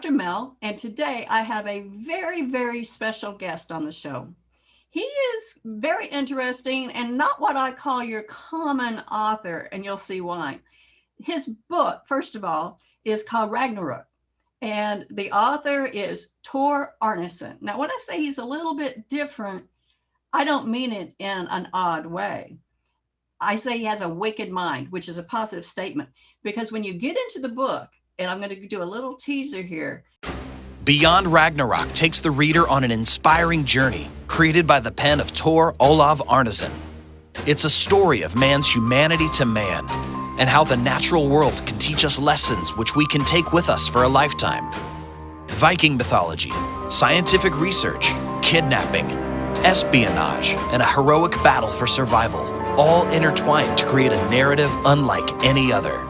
Dr. Mel, and today I have a very, very special guest on the show. He is very interesting and not what I call your common author, and you'll see why. His book, first of all, is called Ragnarok, and the author is Tor Arnesen. Now, when I say he's a little bit different, I don't mean it in an odd way. I say he has a wicked mind, which is a positive statement, because when you get into the book, and I'm going to do a little teaser here. Beyond Ragnarok takes the reader on an inspiring journey created by the pen of Tor OLAV Arnesen. It's a story of man's humanity to man and how the natural world can teach us lessons which we can take with us for a lifetime. Viking mythology, scientific research, kidnapping, espionage, and a heroic battle for survival, all intertwined to create a narrative unlike any other.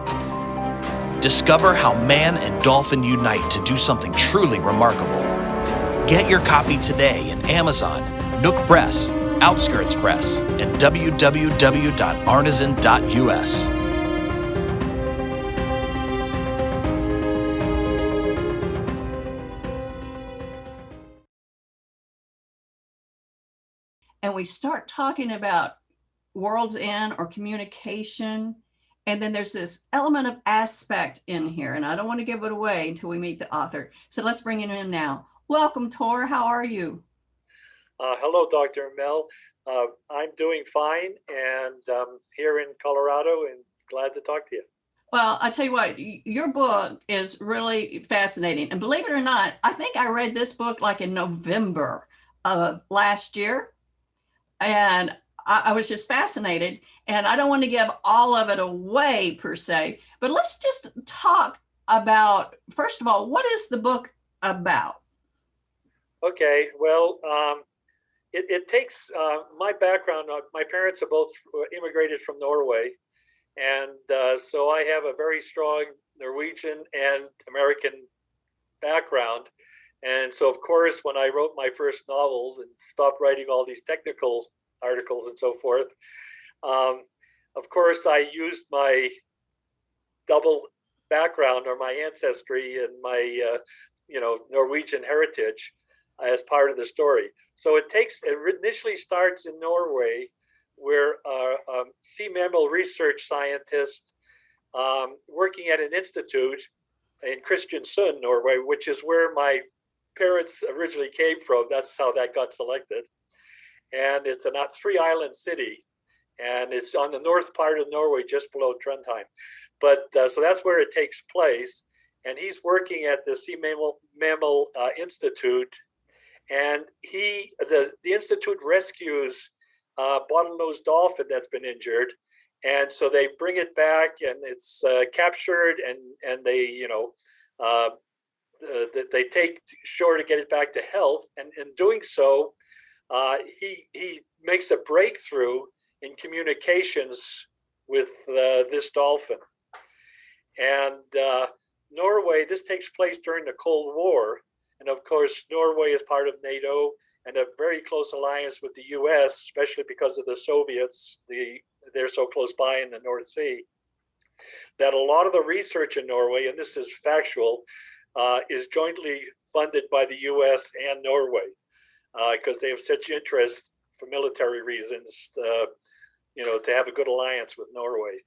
Discover how man and dolphin unite to do something truly remarkable. Get your copy today in Amazon, Nook Press, Outskirts Press, and www.arnesen.us. And we start talking about world's end or communication. And then there's this element of aspect in here, and I don't want to give it away until we meet the author. So let's bring it in now. Welcome, Tor. How are you? Hello, Dr. Mel. I'm doing fine, and here in Colorado, and glad to talk to you. Well, I tell you what, your book is really fascinating. And believe it or not, I think I read this book like in November of last year. And I was just fascinated, and I don't want to give all of it away per se, but let's just talk about, first of all, what is the book about? Okay, well, it takes my background. My parents are both immigrated from Norway, and so I have a very strong Norwegian and American background. And so, of course, when I wrote my first novel and stopped writing all these technical articles and so forth, of course, I used my double background or my ancestry and my, Norwegian heritage as part of the story. So it initially starts in Norway, where a sea mammal research scientist working at an institute in Kristiansund, Norway, which is where my parents originally came from. That's how that got selected. And it's a three-island city, and it's on the north part of Norway, just below Trondheim. But so that's where it takes place. And he's working at the Sea Mammal Institute, and the institute rescues a bottlenose dolphin that's been injured, and so they bring it back, and it's captured, and they they take shore to get it back to health, and in doing so, he makes a breakthrough in communications with this dolphin. And Norway, this takes place during the Cold War. And of course, Norway is part of NATO and a very close alliance with the US, especially because of the Soviets. They're so close by in the North Sea, that a lot of the research in Norway, and this is factual, is jointly funded by the US and Norway. Because they have such interest for military reasons, to have a good alliance with Norway.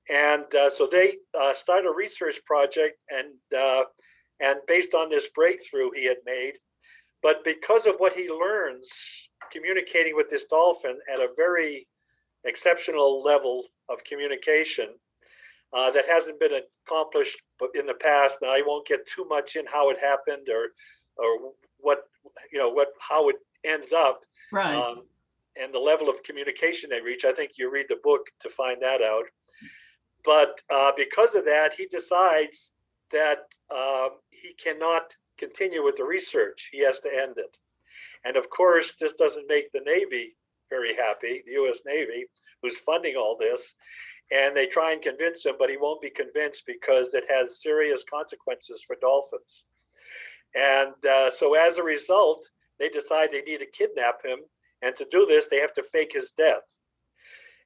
And so they start a research project, and based on this breakthrough he had made, but because of what he learns communicating with this dolphin at a very exceptional level of communication that hasn't been accomplished in the past, and I won't get too much in how it happened or how it ends up, right? And the level of communication they reach. I think you read the book to find that out. But because of that, he decides that he cannot continue with the research. He has to end it. And of course, this doesn't make the Navy very happy, the U.S. Navy, who's funding all this. And they try and convince him, but he won't be convinced because it has serious consequences for dolphins. And so as a result, they decide they need to kidnap him. And to do this, they have to fake his death.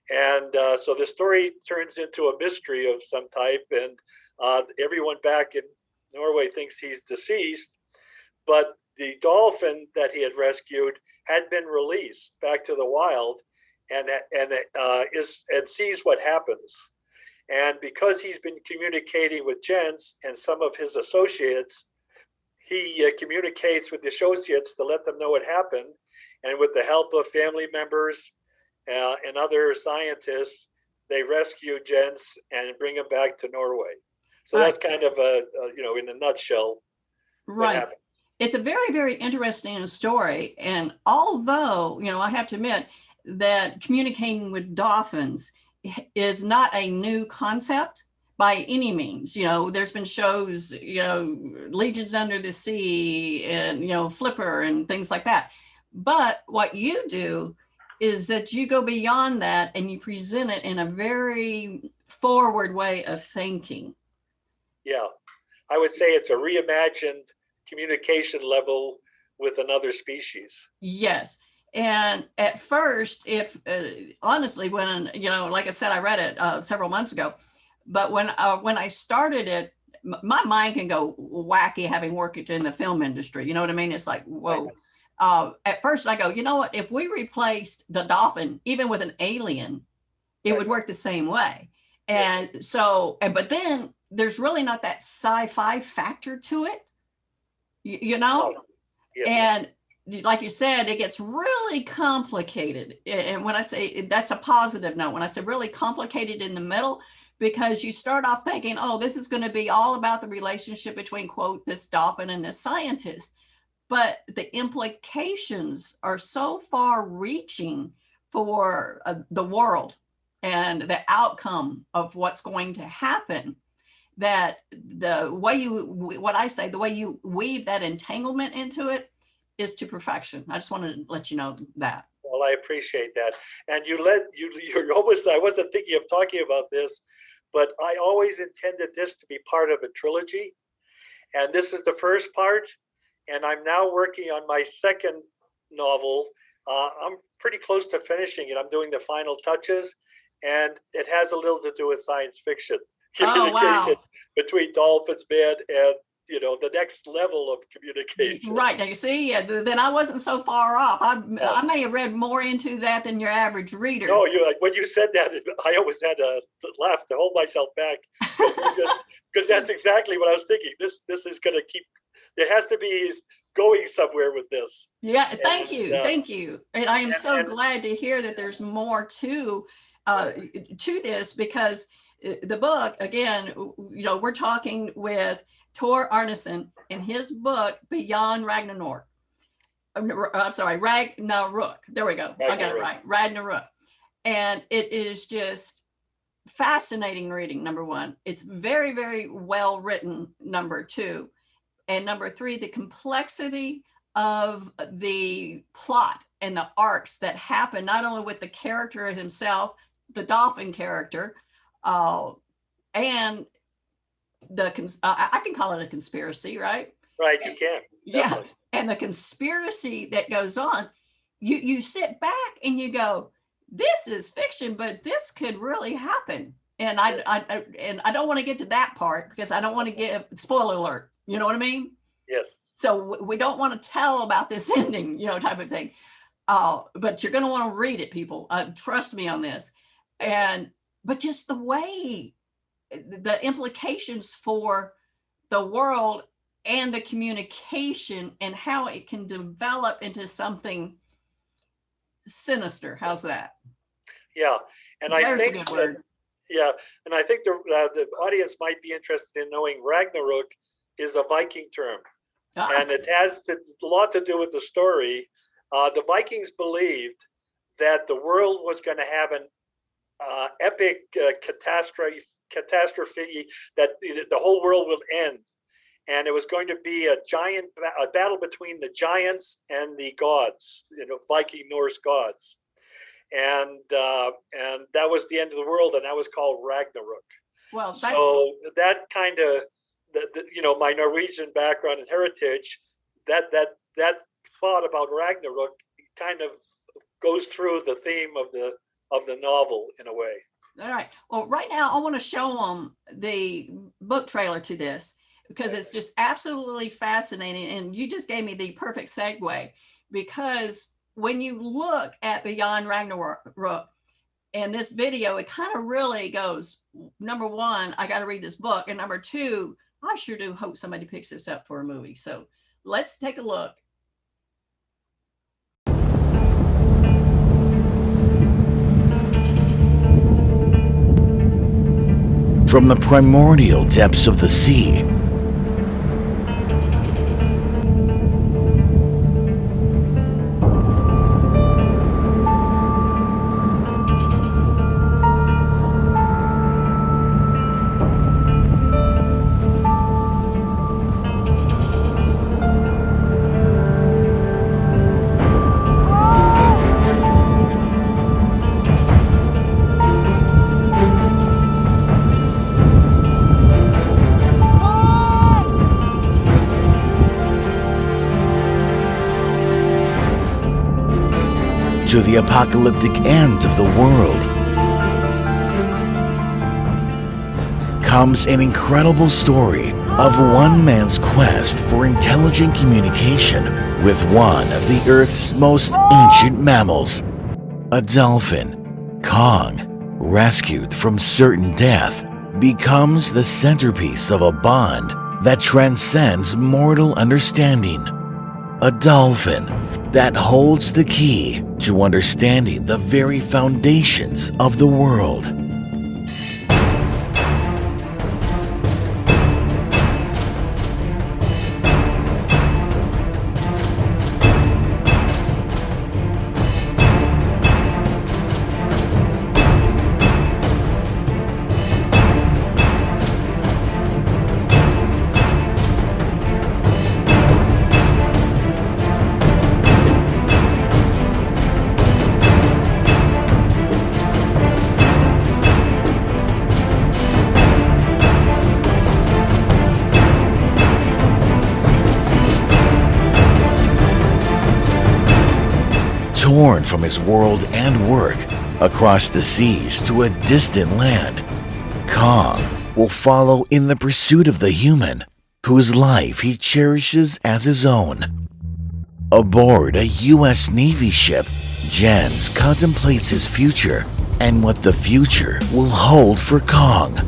And so the story turns into a mystery of some type. And everyone back in Norway thinks he's deceased, but the dolphin that he had rescued had been released back to the wild, and sees what happens. And because he's been communicating with Jens and some of his associates, he communicates with the associates to let them know what happened. And with the help of family members and other scientists, they rescue Jens and bring him back to Norway. So that's kind of in a nutshell, what happened. It's a very, very interesting story. And although, I have to admit that communicating with dolphins is not a new concept by any means. There's been shows, Legions Under the Sea and, Flipper and things like that. But what you do is that you go beyond that and you present it in a very forward way of thinking. Yeah, I would say it's a reimagined communication level with another species. Yes. And at first, if honestly, when, like I said, I read it several months ago, but when I started it, my mind can go wacky having worked in the film industry. You know what I mean? It's like, whoa. At first I go, you know what, if we replaced the dolphin, even with an alien, it would work the same way. And but then there's really not that sci-fi factor to it, and like you said, it gets really complicated. And when I say that's a positive note, when I say really complicated in the middle, because you start off thinking, oh, this is going to be all about the relationship between, quote, this dolphin and this scientist. But the implications are so far reaching for the world and the outcome of what's going to happen, that the way you weave that entanglement into it is to perfection. I just wanted to let you know that. Well, I appreciate that. And you're almost, I wasn't thinking of talking about this, but I always intended this to be part of a trilogy. And this is the first part. And I'm now working on my second novel. I'm pretty close to finishing it. I'm doing the final touches, and it has a little to do with science fiction communication between dolphins, man, and the next level of communication. Right. Now you see, then I wasn't so far off. I may have read more into that than your average reader. No, when you said that, I always had to laugh to hold myself back, because that's exactly what I was thinking. This is going to keep. It has to be going somewhere with this. Yeah, thank you. And I am so glad to hear that there's more to this, because the book, again, we're talking with Tor Arnesen in his book, Beyond Ragnarok. I'm sorry, Ragnarok. There we go. I got it right. Ragnarok. And it is just fascinating reading, number one. It's very, very well written, number two. And number three, the complexity of the plot and the arcs that happen, not only with the character himself, the dolphin character, and I can call it a conspiracy, right? Right, you can. Definitely. Yeah, and the conspiracy that goes on, you sit back and you go, this is fiction, but this could really happen. And I don't want to get to that part because I don't want to give spoiler alert. You know what I mean? Yes. So we don't want to tell about this ending, type of thing. But you're going to want to read it, people. Trust me on this. But just the way, the implications for the world and the communication and how it can develop into something sinister. How's that? Yeah. And There's I think a good word. Yeah, and I think the audience might be interested in knowing Ragnarok is a Viking term, and it has a lot to do with the story. The Vikings believed that the world was going to have an epic catastrophe, that the whole world will end, and it was going to be a battle between the giants and the gods, Viking Norse gods. And that was the end of the world, and that was called Ragnarok. Well, so that kind of, my Norwegian background and heritage, that thought about Ragnarok kind of goes through the theme of the novel in a way. All right. Well, right now I want to show them the book trailer to this. because it's just absolutely fascinating. And you just gave me the perfect segue, because when you look at Beyond Ragnarok in this video, it kind of really goes, number one, I got to read this book. And number two, I sure do hope somebody picks this up for a movie. So let's take a look. From the primordial depths of the sea, to the apocalyptic end of the world, comes an incredible story of one man's quest for intelligent communication with one of the Earth's most ancient mammals, a dolphin. Kong, rescued from certain death, becomes the centerpiece of a bond that transcends mortal understanding. A dolphin that holds the key to understanding the very foundations of the world. Torn from his world and work across the seas to a distant land, Kong will follow in the pursuit of the human whose life he cherishes as his own. Aboard a U.S. Navy ship, Jens contemplates his future and what the future will hold for Kong.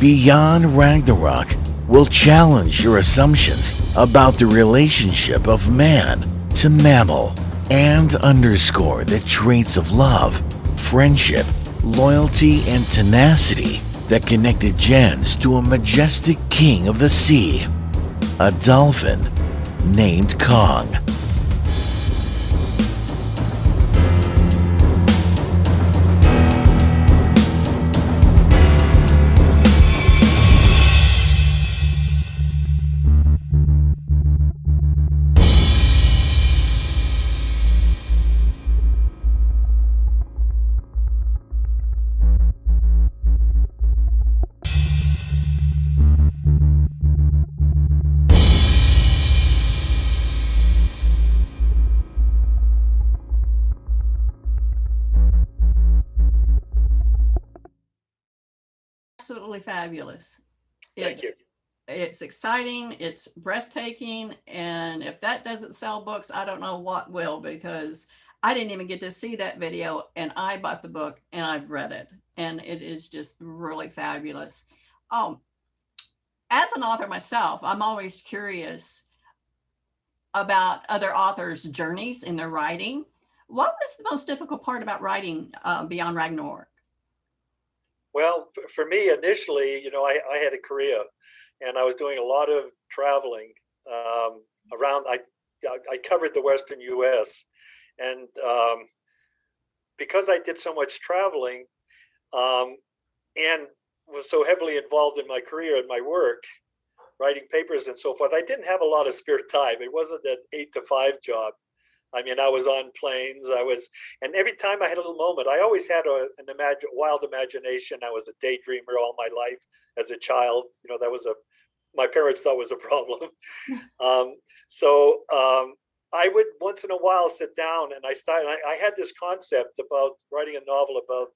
Beyond Ragnarok will challenge your assumptions about the relationship of man to mammal and underscore the traits of love, friendship, loyalty, and tenacity that connected Jens to a majestic king of the sea, a dolphin named Kong. Absolutely fabulous. Thank you. It's exciting, it's breathtaking, and if that doesn't sell books, I don't know what will, because I didn't even get to see that video, and I bought the book and I've read it, and it is just really fabulous. As an author myself, I'm always curious about other authors' journeys in their writing. What was the most difficult part about writing Beyond Ragnarok? Well, for me initially, I had a career, and I was doing a lot of traveling around. I covered the Western U.S. and because I did so much traveling and was so heavily involved in my career and my work, writing papers and so forth, I didn't have a lot of spare time. It wasn't an 8 to 5 job. I mean, I was on planes. And every time I had a little moment, I always had a wild imagination. I was a daydreamer all my life as a child. That was my parents thought was a problem. So I would once in a while sit down and I had this concept about writing a novel about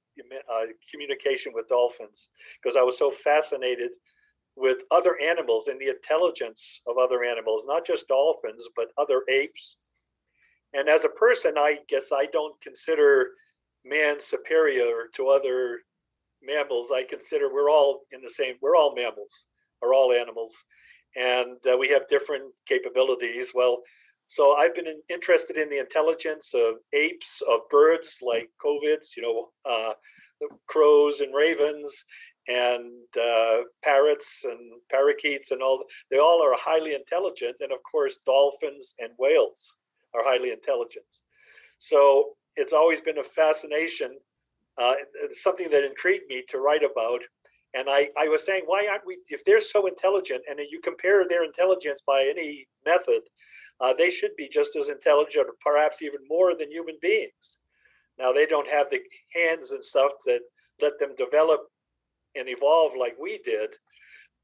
communication with dolphins, because I was so fascinated with other animals and the intelligence of other animals, not just dolphins, but other apes. And as a person, I guess I don't consider man superior to other mammals. I consider we're all in the same, we're all mammals, or all animals, and we have different capabilities. Well, so I've been interested in the intelligence of apes, of birds like corvids, crows and ravens, and parrots and parakeets, and all. They all are highly intelligent, and of course, dolphins and whales are highly intelligent. So it's always been a fascination, something that intrigued me to write about. And I was saying, why aren't we, if they're so intelligent, and you compare their intelligence by any method, they should be just as intelligent, or perhaps even more than human beings. Now, they don't have the hands and stuff that let them develop and evolve like we did,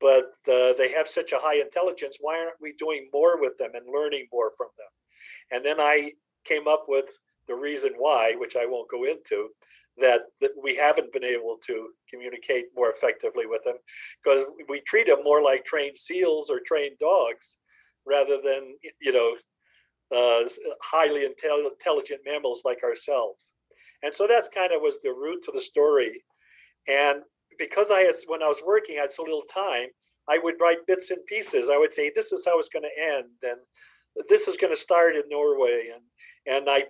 but they have such a high intelligence. Why aren't we doing more with them and learning more from them? And then I came up with the reason why, which I won't go into, that we haven't been able to communicate more effectively with them, because we treat them more like trained seals or trained dogs rather than, highly intelligent mammals like ourselves. And so that's kind of was the root to the story. And because when I was working, I had so little time, I would write bits and pieces. I would say, this is how it's going to end, and this is going to start in Norway. And I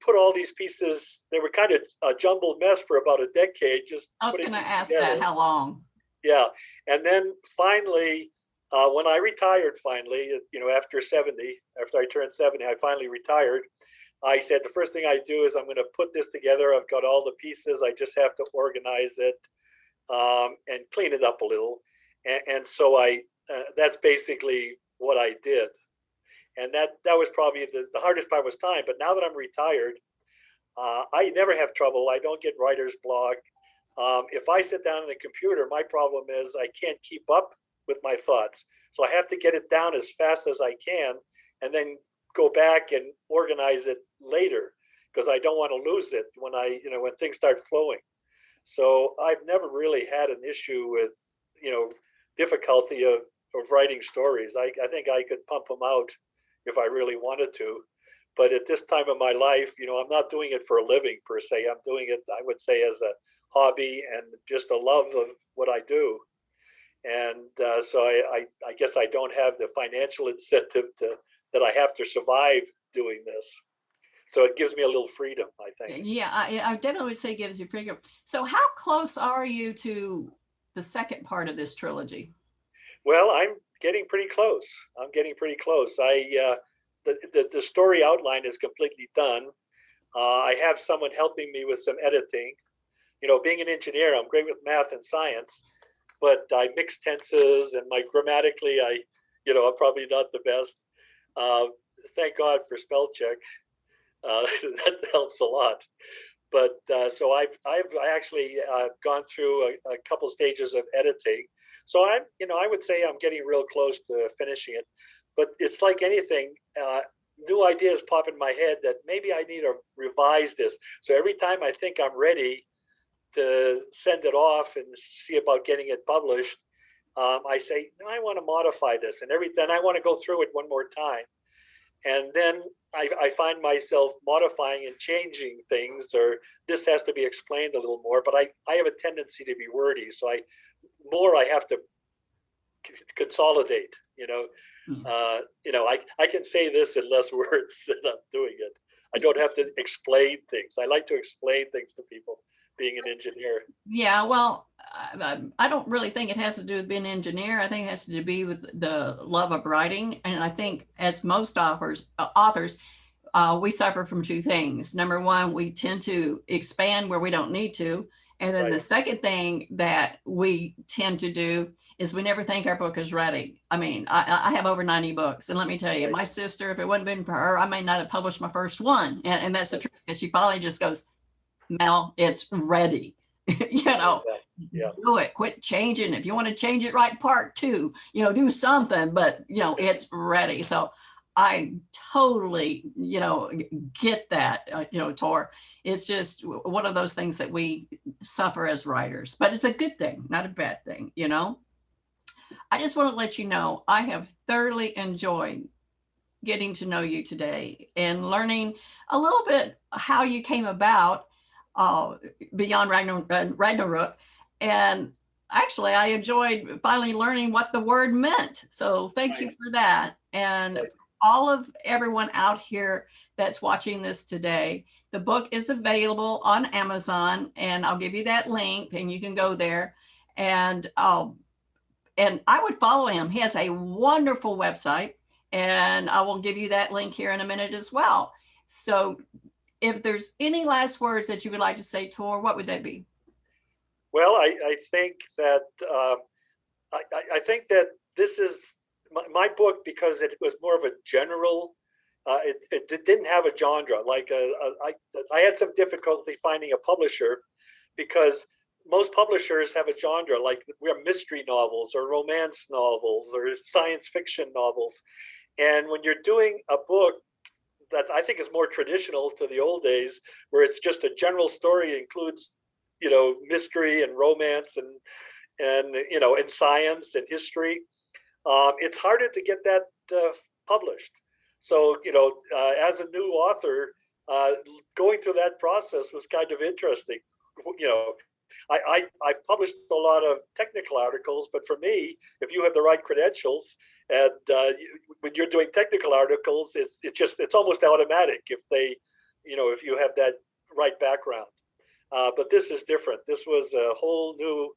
put all these pieces, they were kind of a jumbled mess for about a decade. Just I was going to ask together. that, how long? Yeah. And then finally, when I retired, after I turned 70, I finally retired. I said, the first thing I do is I'm going to put this together. I've got all the pieces. I just have to organize it and clean it up a little. And so that's basically what I did. And that was probably the hardest part was time. But now that I'm retired, I never have trouble. I don't get writer's block. If I sit down on the computer, my problem is I can't keep up with my thoughts. So I have to get it down as fast as I can, and then go back and organize it later, because I don't want to lose it when when things start flowing. So I've never really had an issue with, difficulty of writing stories. I think I could pump them out if I really wanted to. But at this time of my life, I'm not doing it for a living per se. I'm doing it, I would say, as a hobby and just a love of what I do. And so I guess I don't have the financial incentive that I have to survive doing this. So it gives me a little freedom, I think. Yeah, I definitely would say it gives you freedom. So how close are you to the second part of this trilogy? Well, I'm getting pretty close. The story outline is completely done. I have someone helping me with some editing. Being an engineer, I'm great with math and science, but I mix tenses, and grammatically, I'm probably not the best. Thank God for spell check. That helps a lot. But so I've actually gone through a couple stages of editing. So I would say I'm getting real close to finishing it. But it's like anything, new ideas pop in my head that maybe I need to revise this. So every time I think I'm ready to send it off and see about getting it published, I say, no, I want to modify this. And then I want to go through it one more time. And then I find myself modifying and changing things, or this has to be explained a little more. But I have a tendency to be wordy, so I have to consolidate. I can say this in less words than I'm doing it. I don't have to explain things. I like to explain things to people, being an engineer. Yeah, well, I don't really think it has to do with being an engineer. I think it has to do with the love of writing. And I think, as most authors, we suffer from two things. Number one, we tend to expand where we don't need to. And then the second thing that we tend to do is we never think our book is ready. I mean, I have over 90 books. And let me tell you, my sister, if it wouldn't have been for her, I may not have published my first one. And that's the truth. Because she finally just goes, Mel, it's ready. Do it. Quit changing. If you want to change it, write part 2. Do something. But it's ready. So I totally get that. Tor. It's just one of those things that we suffer as writers. But it's a good thing, not a bad thing. I just want to let you know I have thoroughly enjoyed getting to know you today and learning a little bit how you came about beyond Ragnarok. And actually, I enjoyed finally learning what the word meant. So thank you for that. And all of everyone out here that's watching this today, the book is available on Amazon, and I'll give you that link and you can go there. And I would follow him. He has a wonderful website, and I will give you that link here in a minute as well. So if there's any last words that you would like to say, Tor, what would they be? Well, I think that I think that this is my book, because it was more of a general. It didn't have a genre. Like I had some difficulty finding a publisher, because most publishers have a genre, like we're mystery novels or romance novels or science fiction novels. And when you're doing a book that I think is more traditional to the old days, where it's just a general story, includes, mystery and romance and and science and history, it's harder to get that published. So, as a new author, going through that process was kind of interesting. I published a lot of technical articles, but for me, if you have the right credentials, and when you're doing technical articles, it's almost automatic if you have that right background. But this is different. This was a whole new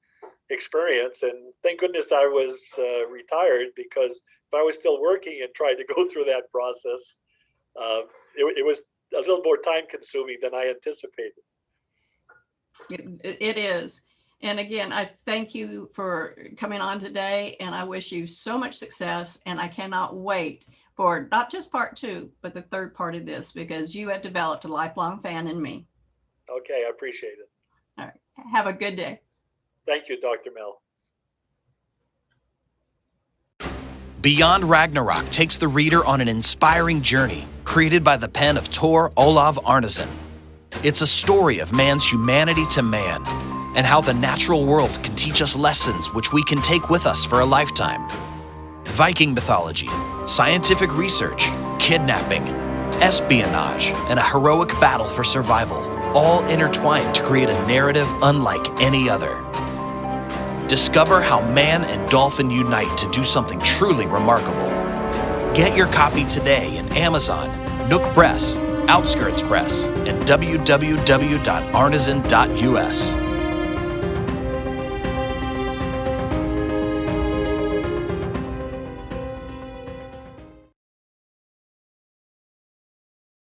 experience, and thank goodness I was retired, because if I was still working and tried to go through that process, it was a little more time consuming than I anticipated. It is. And again, I thank you for coming on today, and I wish you so much success. And I cannot wait for not just part 2, but the third part of this, because you have developed a lifelong fan in me. Okay, I appreciate it. All right. Have a good day. Thank you, Dr. Mel. Beyond Ragnarok takes the reader on an inspiring journey created by the pen of Tor OLAV Arnesen. It's a story of man's humanity to man, and how the natural world can teach us lessons which we can take with us for a lifetime. Viking mythology, scientific research, kidnapping, espionage, and a heroic battle for survival, all intertwined to create a narrative unlike any other. Discover how man and dolphin unite to do something truly remarkable. Get your copy today in Amazon, Nook Press, Outskirts Press, and www.arnesen.us.